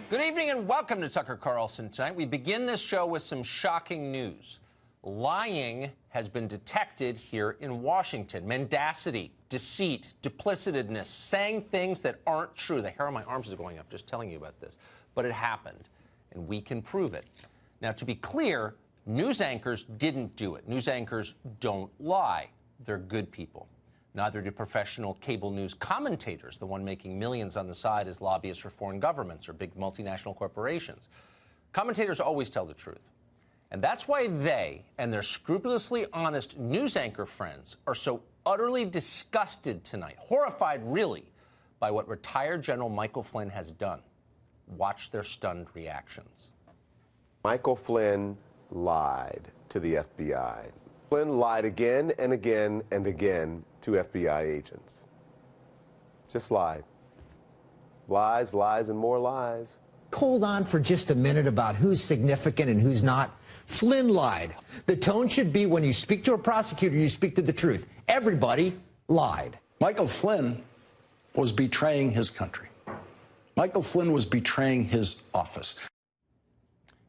Good evening and welcome to Tucker Carlson Tonight. We begin this show with some shocking news. Lying has been detected here in Washington. Mendacity, deceit, duplicitousness, saying things that aren't true. The hair on my arms is going up just telling you about this. But it happened, and we can prove it. Now, to be clear, news anchors didn't do it. News anchors don't lie. They're good people. Neither do professional cable news commentators, the one making millions on the side as lobbyists for foreign governments or big multinational corporations. Commentators always tell the truth. And that's why they and their scrupulously honest news anchor friends are so utterly disgusted tonight, horrified really, by what retired General Michael Flynn has done. Watch their stunned reactions. Michael Flynn lied to the FBI. Flynn lied again and again and again to FBI agents. Just lied. Lies, lies, and more lies. Hold on for just a minute about who's significant and who's not. Flynn lied. The tone should be when you speak to a prosecutor, you speak to the truth. Everybody lied. Michael Flynn was betraying his country. Michael Flynn was betraying his office.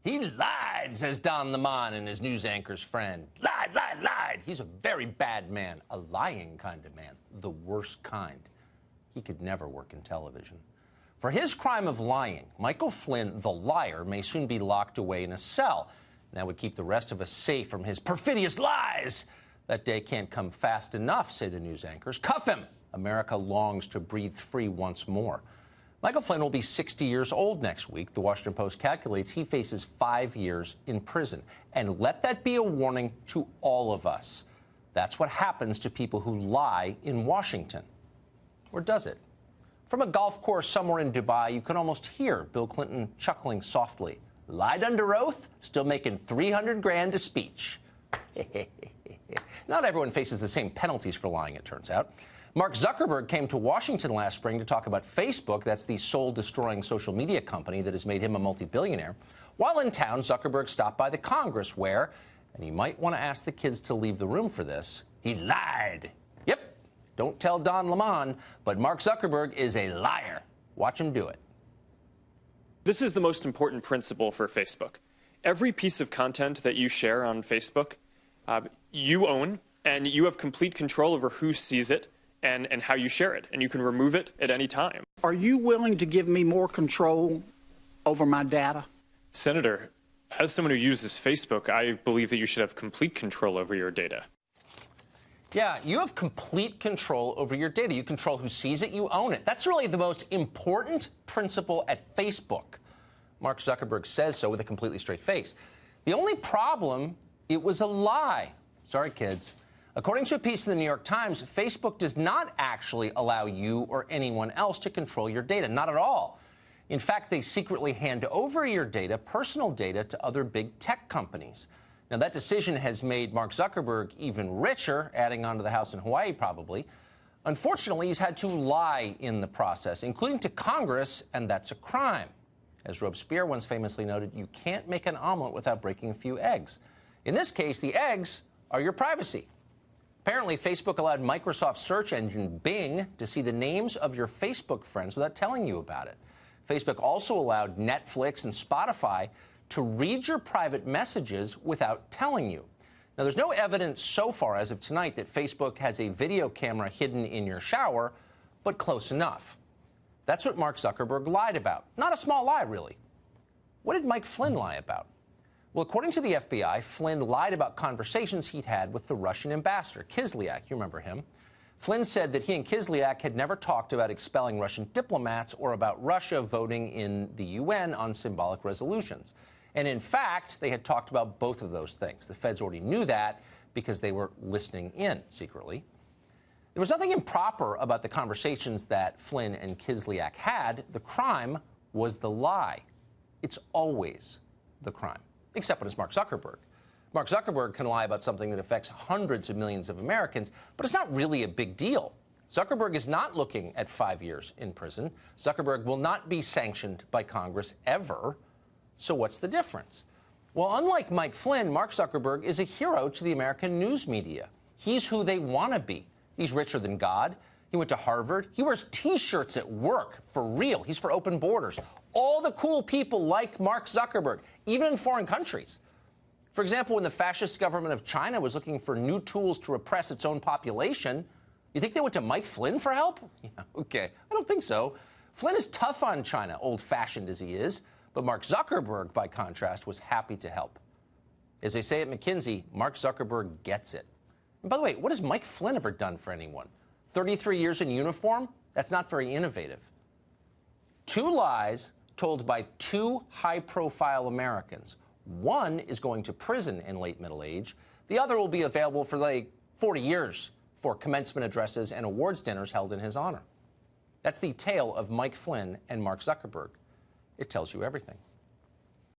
He lied, says Don Lemon and his news anchor's friend. Lied, lied, lied. He's a very bad man, a lying kind of man, the worst kind. He could never work in television. For his crime of lying, Michael Flynn, the liar, may soon be locked away in a cell. That would keep the rest of us safe from his perfidious lies. That day can't come fast enough, say the news anchors. Cuff him. America longs to breathe free once more. Michael Flynn will be 60 years old next week. The Washington Post calculates he faces 5 years in prison. And let that be a warning to all of us. That's what happens to people who lie in Washington. Or does it? From a golf course somewhere in Dubai, you can almost hear Bill Clinton chuckling softly. Lied under oath, still making 300 grand a speech. Not everyone faces the same penalties for lying, it turns out. Mark Zuckerberg came to Washington last spring to talk about Facebook. That's the soul-destroying social media company that has made him a multi-billionaire. While in town, Zuckerberg stopped by the Congress where, and you might want to ask the kids to leave the room for this, he lied. Yep, don't tell Don Lemon, but Mark Zuckerberg is a liar. Watch him do it. This is the most important principle for Facebook. Every piece of content that you share on Facebook, you own, and you have complete control over who sees it and how you share it, and you can remove it at any time. Are you willing to give me more control over my data? Senator, as someone who uses Facebook, I believe that you should have complete control over your data. Yeah, you have complete control over your data. You control who sees it, you own it. That's really the most important principle at Facebook. Mark Zuckerberg says so with a completely straight face. The only problem, it was a lie. Sorry, kids. According to a piece in the New York Times, Facebook does not actually allow you or anyone else to control your data. Not at all. In fact, they secretly hand over your data, personal data, to other big tech companies. Now, that decision has made Mark Zuckerberg even richer, adding on to the house in Hawaii, probably. Unfortunately, he's had to lie in the process, including to Congress, and that's a crime. As Robespierre once famously noted, you can't make an omelet without breaking a few eggs. In this case, the eggs are your privacy. Apparently, Facebook allowed Microsoft search engine Bing to see the names of your Facebook friends without telling you about it. Facebook also allowed Netflix and Spotify to read your private messages without telling you. Now, there's no evidence so far as of tonight that Facebook has a video camera hidden in your shower, but close enough. That's what Mark Zuckerberg lied about. Not a small lie, really. What did Mike Flynn lie about? Well, according to the FBI, Flynn lied about conversations he'd had with the Russian ambassador, Kislyak. You remember him. Flynn said that he and Kislyak had never talked about expelling Russian diplomats or about Russia voting in the UN on symbolic resolutions. And in fact, they had talked about both of those things. The feds already knew that because they were listening in secretly. There was nothing improper about the conversations that Flynn and Kislyak had. The crime was the lie. It's always the crime, except when it's Mark Zuckerberg. Mark Zuckerberg can lie about something that affects hundreds of millions of Americans, but it's not really a big deal. Zuckerberg is not looking at 5 years in prison. Zuckerberg will not be sanctioned by Congress ever. So what's the difference? Well, unlike Mike Flynn, Mark Zuckerberg is a hero to the American news media. He's who they want to be. He's richer than God. He went to Harvard. He wears T-shirts at work, for real. He's for open borders. All the cool people like Mark Zuckerberg, even in foreign countries. For example, when the fascist government of China was looking for new tools to repress its own population, you think they went to Mike Flynn for help? Yeah, okay, I don't think so. Flynn is tough on China, old-fashioned as he is, but Mark Zuckerberg, by contrast, was happy to help. As they say at McKinsey, Mark Zuckerberg gets it. And by the way, what has Mike Flynn ever done for anyone? 33 years in uniform? That's not very innovative. 2 lies told by 2 high-profile Americans. One is going to prison in late middle age. The other will be available for like 40 years for commencement addresses and awards dinners held in his honor. That's the tale of Mike Flynn and Mark Zuckerberg. It tells you everything.